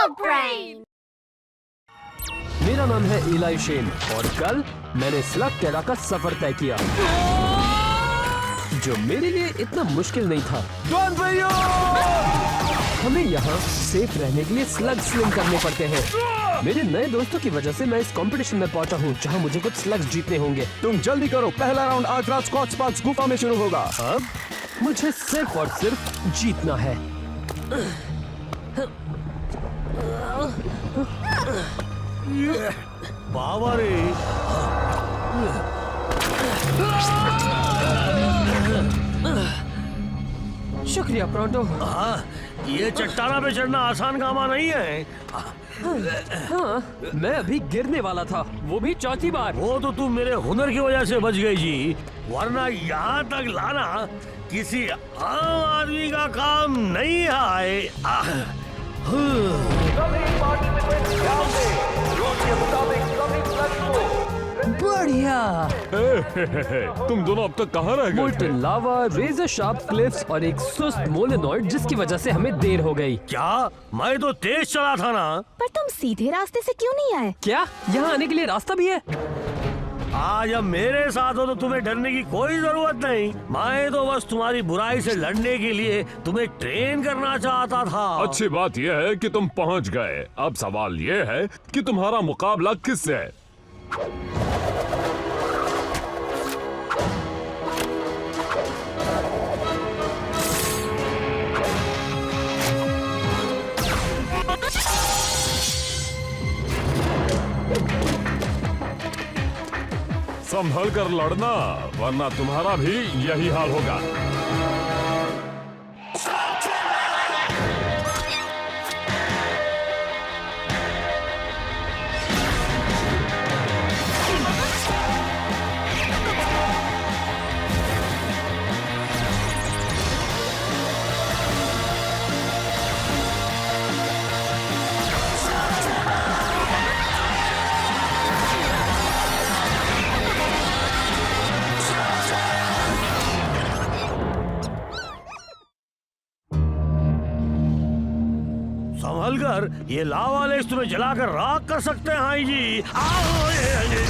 Slug Brain! मेरा नाम है इलाई शेन और कल मैंने स्लग टेरा का सफर तय किया, जो मेरे लिए इतना मुश्किल नहीं था। हमें यहाँ सेफ रहने के लिए स्लग स्लिंग करने पड़ते हैं। मेरे नए दोस्तों की वजह से मैं इस कंपटीशन में पहुंचा हूँ, जहाँ मुझे कुछ स्लग्स जीतने होंगे। तुम जल्दी करो, पहला राउंड आज रात स्कॉच स्पार्क्स गुफा में शुरू होगा। अब मुझे सिर्फ और सिर्फ जीतना है। बाबा रे, शुक्रिया प्रोंटो। ये चट्टाना पे चढ़ना आसान कामा नहीं है। हाँ, मैं अभी गिरने वाला था, वो भी चौथी बार। वो तो तुम मेरे हुनर की वजह से बच गई जी, वरना यहाँ तक लाना किसी आम आदमी का काम नहीं है। बढ़िया। तुम दोनों अब तक कहाँ रह गए? मोल्टन लावा, रेजर शार्प क्लिफ्स और एक सुस्त मोलेनॉइड, जिसकी वजह से हमें देर हो गई। क्या? मैं तो तेज चला था ना। पर तुम सीधे रास्ते से क्यों नहीं आए? क्या यहाँ आने के लिए रास्ता भी है? आज अब मेरे साथ हो तो तुम्हें डरने की कोई जरूरत नहीं। मैं तो बस तुम्हारी बुराई से लड़ने के लिए तुम्हें ट्रेन करना चाहता था। अच्छी बात यह है कि तुम पहुंच गए। अब सवाल यह है कि तुम्हारा मुकाबला किससे है? संभल कर लड़ना, वरना तुम्हारा भी यही हाल होगा। संभल कर, ये लावा लेस तुम्हें जलाकर राख कर सकते हैं। हाँ जी। अरे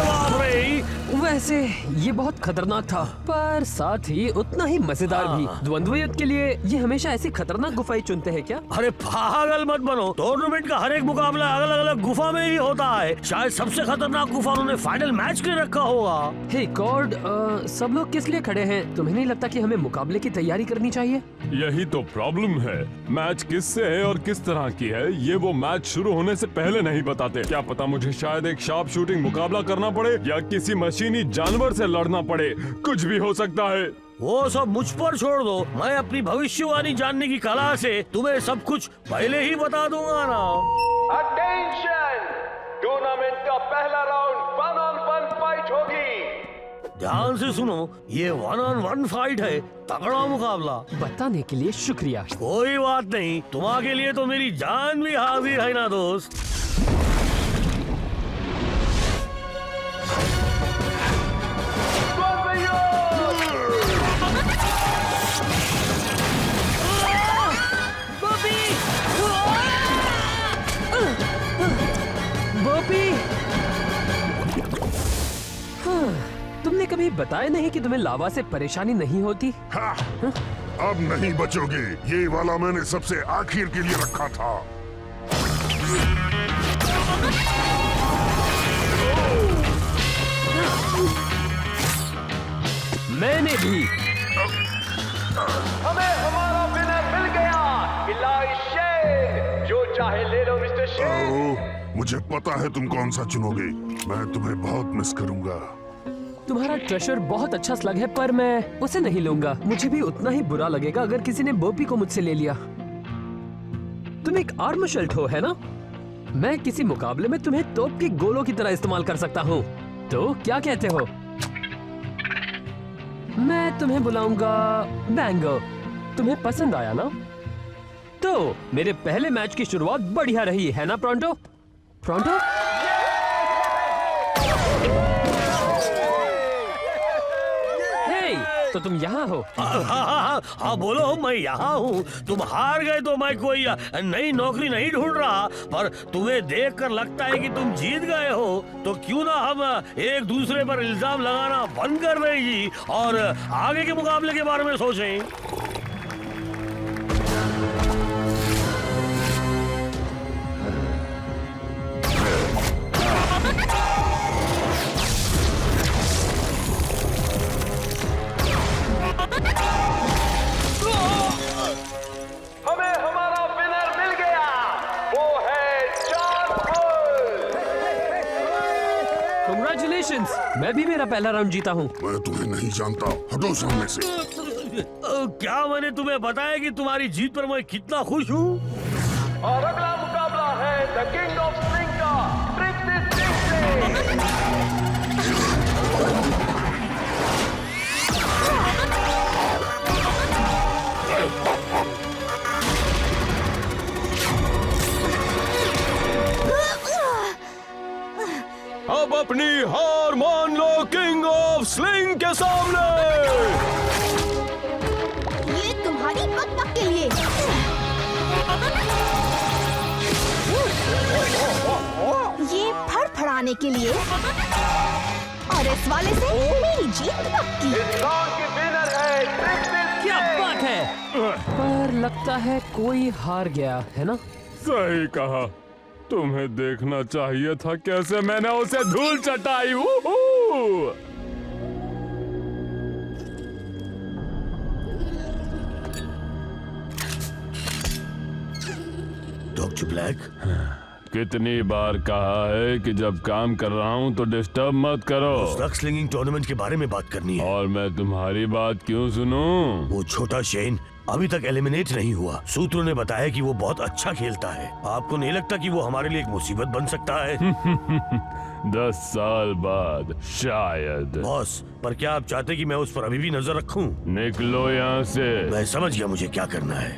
बाप रे! वैसे ये बहुत खतरनाक था, पर साथ ही उतना ही मजेदार भी। द्वंद्व युद्ध के लिए ये हमेशा ऐसी खतरनाक गुफाएं चुनते हैं क्या? अरे पागल मत बनो, टूर्नामेंट का हर एक मुकाबला अलग अलग गुफा में ही होता है। शायद सबसे खतरनाक गुफा उन्होंने फाइनल मैच के लिए रखा होगा। हे गॉड, सब लोग किस लिए खड़े हैं? तुम्हें नहीं लगता कि हमें मुकाबले की तैयारी करनी चाहिए? यही तो प्रॉब्लम है। मैच किससे है और किस तरह की है, ये वो मैच शुरू होने से पहले नहीं बताते। क्या पता मुझे शायद एक शार्प शूटिंग मुकाबला करना पड़े या किसी मशीनी जानवर से लड़ना पड़े। कुछ भी हो सकता है। वो सब मुझ पर छोड़ दो, मैं अपनी भविष्यवाणी जानने की कला से तुम्हें सब कुछ पहले ही बता दूंगा ना। अटेंशन! टूर्नामेंट का पहला राउंड 1-on-1 फाइट होगी। ध्यान से सुनो, ये 1-on-1 फाइट है, तगड़ा मुकाबला। बताने के लिए शुक्रिया। कोई बात नहीं, तुम्हारे लिए तो मेरी जान भी हाजिर है ना दोस्त। तुमने कभी बताया नहीं कि तुम्हें लावा से परेशानी नहीं होती? हाँ, अब नहीं बचोगे। ये वाला मैंने सबसे आखिर के लिए रखा था। मैंने भी। हमें हमारा विनर मिल गया, इलाई शेन। जो चाहे ले लो मिस्टर शेन। ओह, मुझे पता है तुम कौन सा चुनोगे। मैं तुम्हें बहुत मिस करूंगा। तुम्हारा ट्रेशर बहुत अच्छा स्लग है, पर मैं उसे नहीं लूंगा। मुझे भी उतना ही बुरा लगेगा अगर किसी ने बोपी को मुझसे ले लिया। तुम एक आर्म शल्ट हो, है ना? मैं किसी मुकाबले में तुम्हें तोप के गोलों की तरह इस्तेमाल कर सकता हूँ। तो क्या कहते हो? मैं तुम्हें बुलाऊंगा बैंगो। तुम्हें पसंद आया ना? तो मेरे पहले मैच की शुरुआत बढ़िया रही, है ना प्रोंटो? प्रोंटो? तो तुम यहाँ हो? हाँ बोलो, मैं यहाँ हूँ। तुम हार गए तो मैं कोई नई नौकरी नहीं ढूंढ रहा, पर तुम्हें देखकर लगता है कि तुम जीत गए हो। तो क्यों ना हम एक दूसरे पर इल्जाम लगाना बंद कर दें जी, और आगे के मुकाबले के बारे में सोचें। हमें हमारा विनर मिल गया, वो है जॉन बुल। Congratulations! मैं भी मेरा पहला राउंड जीता हूँ। मैं तुम्हें नहीं जानता, हटो सामने से। क्या मैंने तुम्हें बताया कि तुम्हारी जीत पर मैं कितना खुश हूँ? और अगला मुकाबला है द किंग ऑफ स्लिंग का ट्रिक्सी सिंह से। अब अपनी हार मान लो किंग ऑफ स्लिंग के सामने। ये तुम्हारी बकबक के लिए। ये फड़फड़ाने के लिए। और इस वाले से मेरी जीत पक्की। इस राउंड की विनर है ट्रिक्सी क्या सिंह। बात है! पर लगता है कोई हार गया है ना? सही कहा, तुम्हें देखना चाहिए था कैसे मैंने उसे धूल चटाई। वूहू! डॉक्टर ब्लैक, कितनी बार कहा है कि जब काम कर रहा हूँ तो डिस्टर्ब मत करो। रग स्लिंगिंग टूर्नामेंट के बारे में बात करनी है। और मैं तुम्हारी बात क्यों सुनूं? वो छोटा शेन अभी तक एलिमिनेट नहीं हुआ। सूत्रों ने बताया कि वो बहुत अच्छा खेलता है। आपको नहीं लगता कि वो हमारे लिए एक मुसीबत बन सकता है? 10 साल बाद शायद। बॉस, पर क्या आप चाहते कि मैं उस पर अभी भी नजर रखूं? निकलो यहाँ से। मैं समझ गया मुझे क्या करना है।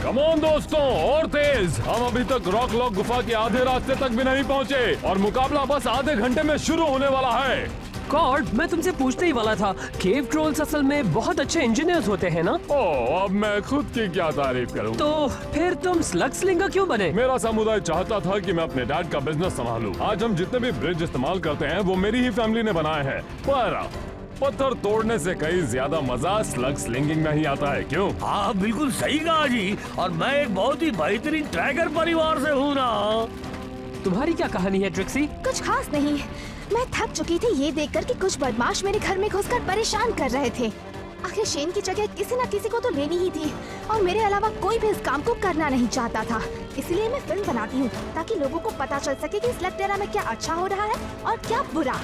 कम ऑन दोस्तों, और तेज। हम अभी तक रॉक लॉक गुफा के आधे रास्ते तक भी नहीं पहुँचे और मुकाबला बस आधे घंटे में शुरू होने वाला है। गॉड, मैं तुमसे पूछने ही वाला था, केव ट्रोल्स असल में बहुत अच्छे इंजीनियर्स होते हैं ना? ओह, अब मैं खुद की क्या तारीफ करूं? तो फिर तुम स्लग स्लिंगर क्यों बने? मेरा समुदाय चाहता था कि मैं अपने डैड का बिजनेस संभालूं। आज हम जितने भी ब्रिज इस्तेमाल करते हैं वो मेरी ही फैमिली ने बनाए हैं। पर पत्थर तोड़ने से कहीं ज्यादा मजा स्लग स्लिंगिंग में ही आता है, क्यों? आप बिल्कुल सही कहा जी, और मैं एक बहुत ही बेहतरीन ट्रैकर परिवार से हूँ ना। तुम्हारी क्या कहानी है ट्रिक्सी? कुछ खास नहीं, मैं थक चुकी थी ये देखकर कि कुछ बदमाश मेरे घर में घुसकर परेशान कर रहे थे। आखिर शेन की जगह किसी न किसी को तो लेनी ही थी, और मेरे अलावा कोई भी इस काम को करना नहीं चाहता था। इसलिए मैं फिल्म बनाती हूँ ताकि लोगों को पता चल सके कि स्लग टेरा में क्या अच्छा हो रहा है और क्या बुरा।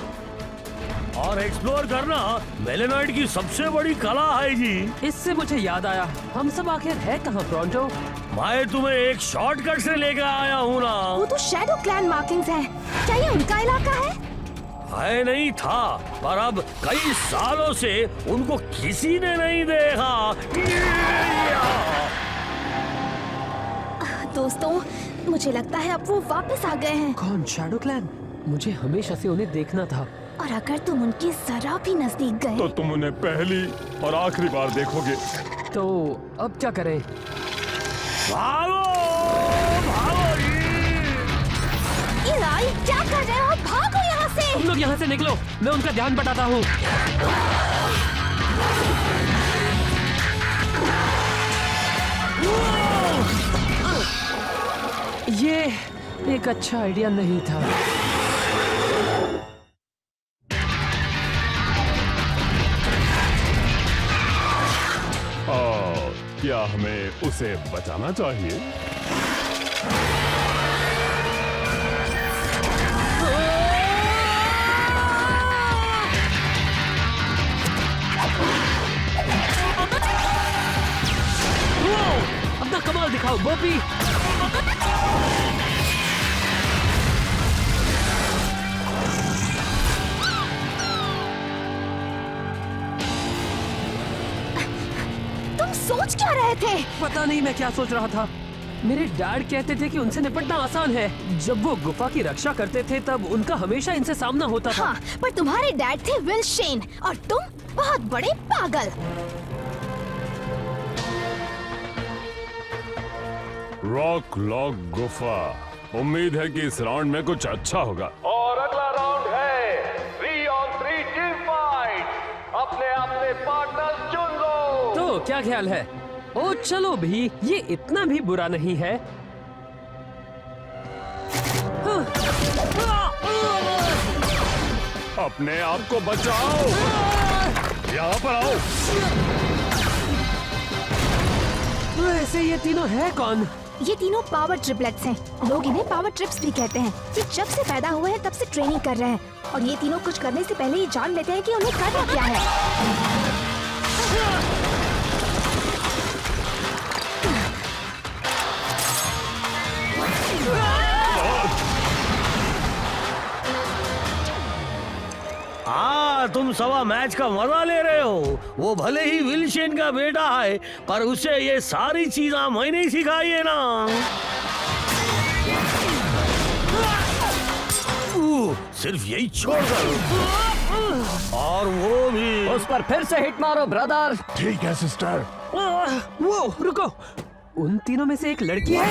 और एक्सप्लोर करना मेलेनॉइड की सबसे बड़ी कला है जी। इससे मुझे याद आया, हम सब आखिर है कहाँ टोरंटो? मैं तुम्हें एक शॉर्टकट से लेकर आया हूँ ना। वो तो शैडो क्लैन मार्किंग्स हैं। क्या ये उनका इलाका है? है नहीं था, पर अब कई सालों से उनको किसी ने नहीं देखा। दोस्तों, मुझे लगता है अब वो वापस आ गए हैं। कौन? Shadow clan? मुझे हमेशा से उन्हें देखना था। और अगर तुम उनके जरा भी नजदीक गए तो तुम उन्हें पहली और आखिरी बार देखोगे। तो अब क्या करें? भागो, भागो इलाई, क्या कर रहे हो? भागो यहाँ से! तुम लोग यहाँ से निकलो, मैं उनका ध्यान बटाता हूँ। ये एक अच्छा आइडिया नहीं था। क्या हमें उसे बचाना चाहिए? अपना कमाल दिखाओ बोपी। तुम सोच क्या रहे थे? पता नहीं मैं क्या सोच रहा था। मेरे डैड कहते थे कि उनसे निपटना आसान है। जब वो गुफा की रक्षा करते थे तब उनका हमेशा इनसे सामना होता था। हाँ, पर तुम्हारे डैड थे विल शेन और तुम बहुत बड़े पागल। रॉक लॉक गुफा। उम्मीद है कि इस राउंड में कुछ अच्छा होगा। और अगला राउंड है 3-on-3 टीम फाइट। अपने अपने पार्टनर्स चुन लो। तो क्या ख्याल है? ओ चलो भी, ये इतना भी बुरा नहीं है। अपने आप को बचाओ। यहाँ पर आओ। वैसे ये तीनों है कौन? ये तीनों पावर ट्रिपलेट्स हैं। लोग इन्हें पावर ट्रिप्स भी कहते हैं। ये जब से पैदा हुए हैं तब से ट्रेनिंग कर रहे हैं और ये तीनों कुछ करने से पहले ये जान लेते हैं कि उन्हें करना क्या है। तुम सवा मैच का मजा ले रहे हो। वो भले ही विल शेन का बेटा है, पर उसे ये सारी चीजें मैंने ही सिखाई है ना। सिर्फ यही छोड़कर, और वो भी उस पर फिर से हिट मारो ब्रदर। ठीक है सिस्टर। वो रुको, उन तीनों में से एक लड़की है।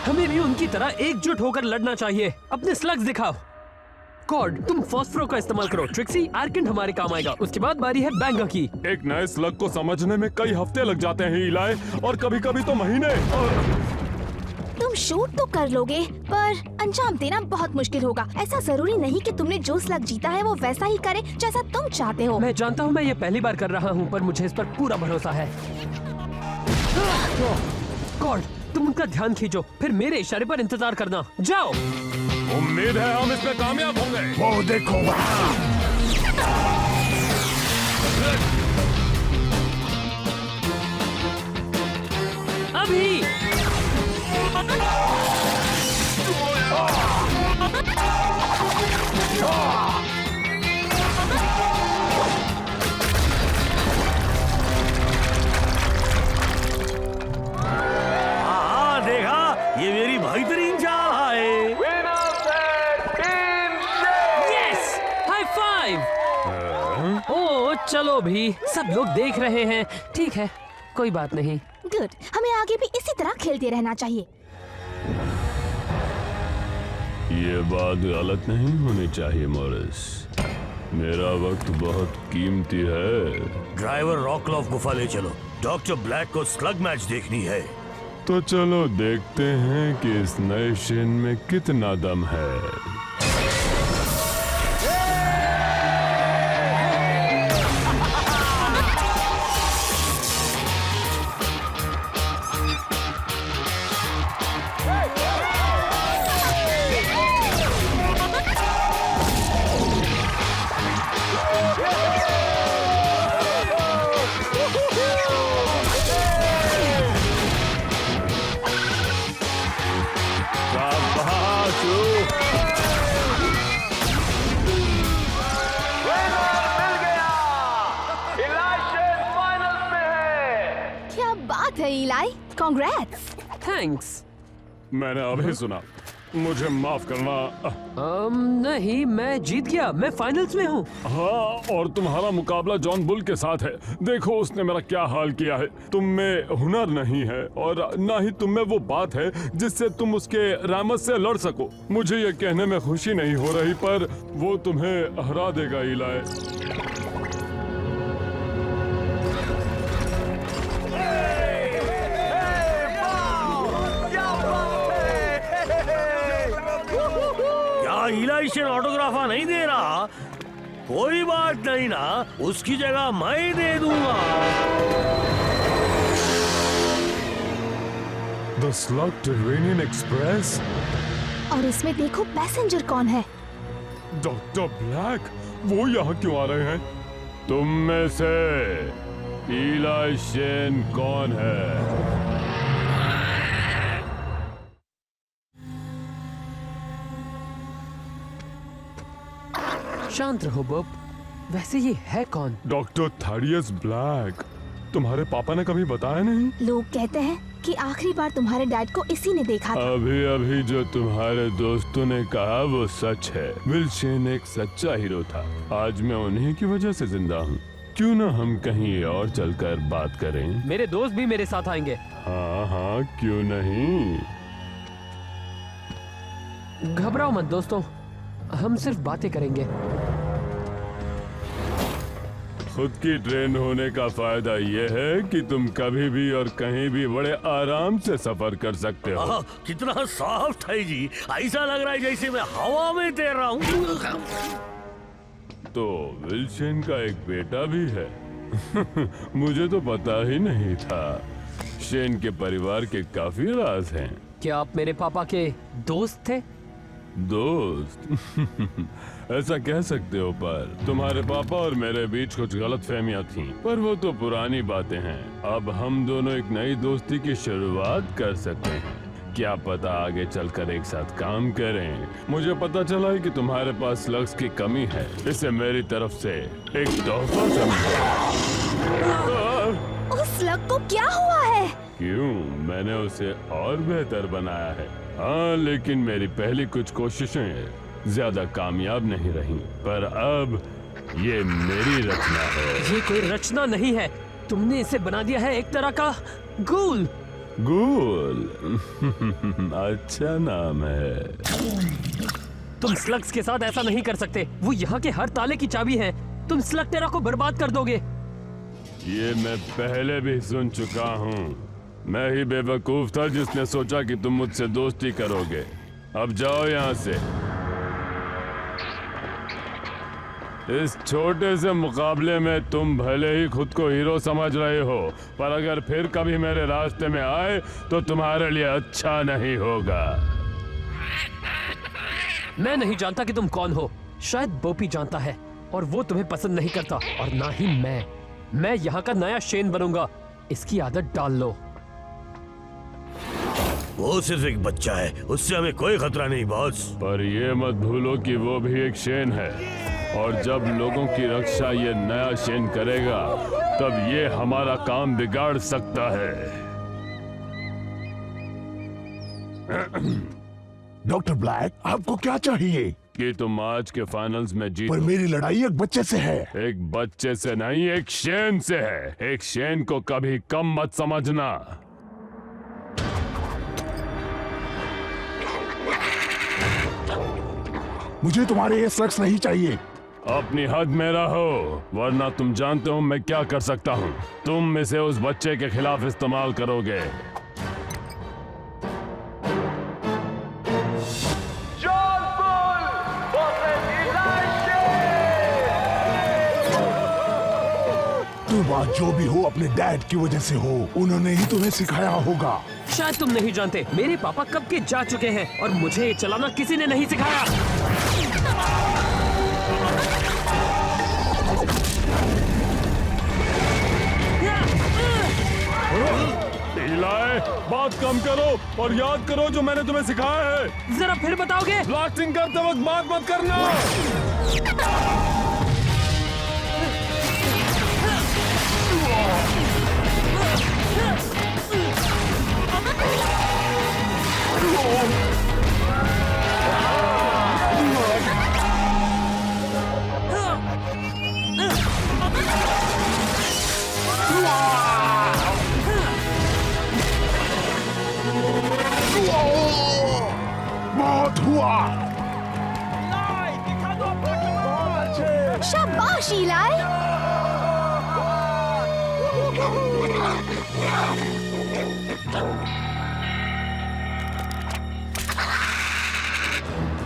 हमें भी उनकी तरह एकजुट होकर लड़ना चाहिए। अपने स्लग्स दिखाओ। कॉर्ड, तुम फॉस्फरो का इस्तेमाल करो। ट्रिक्सी, आर्केंट हमारे काम आएगा। उसके बाद बारी है बैंगा की। एक नए स्लग को समझने में कई हफ्ते लग जाते हैं इलाय, और कभी-कभी तो महीने। तुम शूट तो कर लोगे, पर अंजाम देना बहुत मुश्किल होगा। ऐसा जरूरी नहीं कि तुमने जो स्लग जीता है वो वैसा ही करे जैसा तुम चाहते हो। मैं जानता हूँ मैं ये पहली बार कर रहा हूँ, पर मुझे इस पर पूरा भरोसा है। कॉर्ड, तुम उनका ध्यान खींचो, फिर मेरे इशारे पर इंतजार करना। जाओ। उम्मीद है हम इसमें कामयाब होंगे। वो देखो वहाँ। अभी हाँ देखा, ये मेरी बेहतरीन चाल है। विनर्स है team Shane. Yes, high five. ओ चलो भी, सब लोग देख रहे हैं। ठीक है, कोई बात नहीं। गुड, हमें आगे भी इसी तरह खेलते रहना चाहिए। ये बात गलत नहीं होनी चाहिए मॉरिस। मेरा वक्त बहुत कीमती है। ड्राइवर रॉकलॉफ गुफा ले चलो। डॉक्टर ब्लैक को स्लग मैच देखनी है। तो चलो देखते हैं कि इस नए शेन में कितना दम है। विनर मिल गया। इलाय शेन फाइनल्स में है। क्या बात है इलाई, कांग्रेट्स। थैंक्स। मैंने अभी सुना। मुझे माफ करना। नहीं, मैं जीत गया। मैं फाइनल्स में हूँ। हाँ, और तुम्हारा मुकाबला जॉन बुल के साथ है। देखो उसने मेरा क्या हाल किया है। तुम में हुनर नहीं है और ना ही तुम में वो बात है जिससे तुम उसके रामत से लड़ सको। मुझे ये कहने में खुशी नहीं हो रही, पर वो तुम्हें हरा देगा इलाय। क्या इलाय शेन ऑटोग्राफा नहीं दे रहा? कोई बात नहीं ना, उसकी जगह मैं दे दूंगा। The slug terranean express. और इसमें देखो पैसेंजर कौन है। डॉक्टर ब्लैक, वो यहाँ क्यों आ रहे हैं? तुम में से इलाय शेन कौन है? शांत रहो बॉब। वैसे ये है कौन? Doctor Thaddeus black. तुम्हारे पापा ने कभी बताया नहीं? लोग कहते हैं कि आखिरी बार तुम्हारे डैड को इसी ने देखा था। अभी अभी जो तुम्हारे दोस्तों ने कहा वो सच है। विल शेन एक सच्चा हीरो था। आज मैं उन्हीं की वजह से जिंदा हूँ। क्यों ना हम कहीं और चलकर बात करें? मेरे दोस्त भी मेरे साथ आएंगे। हाँ हाँ, क्यों नहीं। घबराओ मत दोस्तों, हम सिर्फ बातें करेंगे। खुद की ट्रेन होने का फायदा ये है कि तुम कभी भी और कहीं भी बड़े आराम से सफर कर सकते हो। आह, कितना सॉफ्ट है जी, ऐसा लग रहा है जैसे मैं हवा में तैर रहा हूँ। तो विल्सन का एक बेटा भी है। मुझे तो पता ही नहीं था। शेन के परिवार के काफी राज हैं। क्या आप मेरे पापा के दोस्त थे? दोस्त? ऐसा कह सकते हो, पर तुम्हारे पापा और मेरे बीच कुछ गलतफहमियां थीं। पर वो तो पुरानी बातें हैं। अब हम दोनों एक नई दोस्ती की शुरुआत कर सकते हैं। क्या पता आगे चलकर एक साथ काम करें। मुझे पता चला है कि तुम्हारे पास लक्स की कमी है। इसे मेरी तरफ से एक तोहफा समझो। उस स्लग को क्या हुआ है? क्यों, मैंने उसे और बेहतर बनाया है। हाँ, लेकिन मेरी पहली कुछ कोशिशें ज्यादा कामयाब नहीं रहीं। पर अब ये मेरी रचना है। ये कोई रचना नहीं है, तुमने इसे बना दिया है एक तरह का गूल। गूल? अच्छा नाम है। तुम स्लग्स के साथ ऐसा नहीं कर सकते। वो यहाँ के हर ताले की चाबी है। तुम स्लग टेरा को बर्बाद कर दोगे। ये मैं पहले भी सुन चुका हूँ। मैं ही बेवकूफ था जिसने सोचा कि तुम मुझसे दोस्ती करोगे। अब जाओ यहाँ से। इस छोटे से मुकाबले में तुम भले ही खुद को हीरो समझ रहे हो, पर अगर फिर कभी मेरे रास्ते में आए तो तुम्हारे लिए अच्छा नहीं होगा। मैं नहीं जानता कि तुम कौन हो। शायद बोपी जानता है और वो तुम्हें पसंद नहीं करता, और ना ही मैं यहाँ का नया शेन बनूंगा। इसकी आदत डाल लो। वो सिर्फ एक बच्चा है, उससे हमें कोई खतरा नहीं बॉस। पर ये मत भूलो कि वो भी एक शेन है, और जब लोगों की रक्षा ये नया शेन करेगा तब ये हमारा काम बिगाड़ सकता है। डॉक्टर ब्लैक, आपको क्या चाहिए? कि तुम आज के फाइनल्स में जीतो। पर मेरी लड़ाई एक बच्चे से है। एक बच्चे से नहीं, एक शेन से है। एक शेन को कभी कम मत समझना। मुझे तुम्हारे ये शख्स नहीं चाहिए। अपनी हद में रहो, वरना तुम जानते हो मैं क्या कर सकता हूँ। तुम इसे उस बच्चे के खिलाफ इस्तेमाल करोगे। John Bull versus Elisha. तुम आज जो भी हो अपने डैड की वजह से हो। उन्होंने ही तुम्हें सिखाया होगा। शायद तुम नहीं जानते, मेरे पापा कब के जा चुके हैं और मुझे ये चलाना किसी ने नहीं सिखाया। इलाय, बात कम करो और याद करो जो मैंने तुम्हें सिखाया है। जरा फिर बताओगे? ब्लास्टिंग करते वक्त बात मत करना। बहुत हुआ। शाबाश इलाई।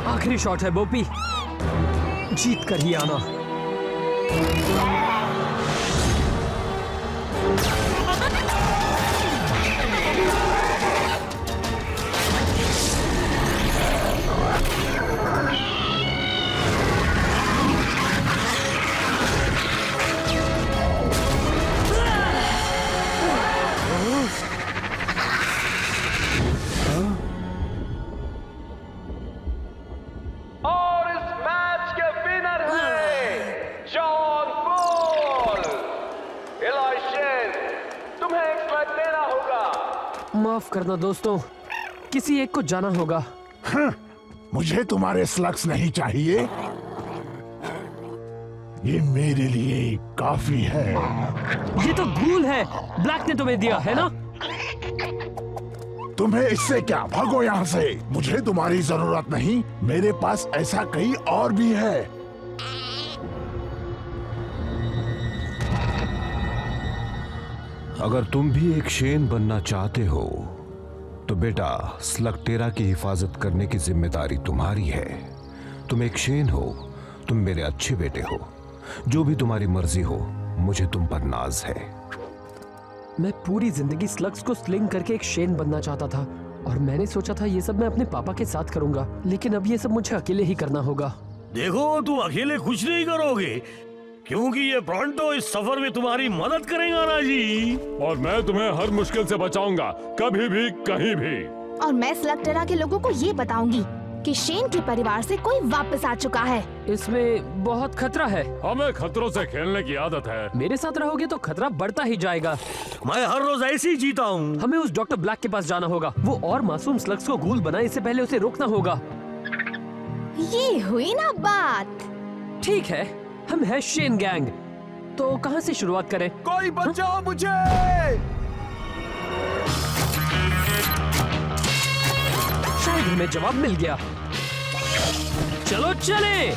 आखिरी शॉट है बोपी, जीत कर ही आना। और इस मैच के विनर हैं जॉन माफ करना दोस्तों, किसी एक को जाना होगा। मुझे तुम्हारे स्लग्स नहीं चाहिए, ये मेरे लिए काफी है। ये तो गूल है, ब्लैक ने तुम्हें दिया है ना? तुम्हें इससे क्या, भागो यहाँ से। मुझे तुम्हारी जरूरत नहीं, मेरे पास ऐसा कई और भी है। अगर तुम भी एक शेन बनना चाहते हो तो बेटा स्लगटेरा की हिफाजत करने की जिम्मेदारी तुम्हारी है। तुम एक शेन हो, तुम मेरे अच्छे बेटे हो, जो भी तुम्हारी मर्जी हो, मुझे तुम पर नाज है। मैं पूरी जिंदगी स्लग्स को स्लिंग करके एक शेन बनना चाहता था और मैंने सोचा था ये सब मैं अपने पापा के साथ करूंगा, लेकिन अब ये सब मुझे अकेले ही करना होगा। देखो तुम अकेले कुछ नहीं करोगे, क्योंकि ये ब्रॉन्टो इस सफर में तुम्हारी मदद करेगा ना जी। और मैं तुम्हें हर मुश्किल से बचाऊंगा, कभी भी कहीं भी। और मैं स्लगटेरा के लोगों को ये बताऊंगी कि शेन के परिवार से कोई वापस आ चुका है। इसमें बहुत खतरा है। हमें खतरों से खेलने की आदत है। मेरे साथ रहोगे तो खतरा बढ़ता ही जाएगा। मैं हर रोज ऐसे ही जीता हूँ। हमें उस डॉक्टर ब्लैक के पास जाना होगा। वो और मासूम स्लग्स को गूल बनाए, इससे पहले उसे रोकना होगा। ये हुई ना बात। ठीक है, हम है शेन गैंग, तो कहाँ से शुरुआत करें? कोई बचाओ मुझे! शायद हमें जवाब मिल गया। चलो चलें।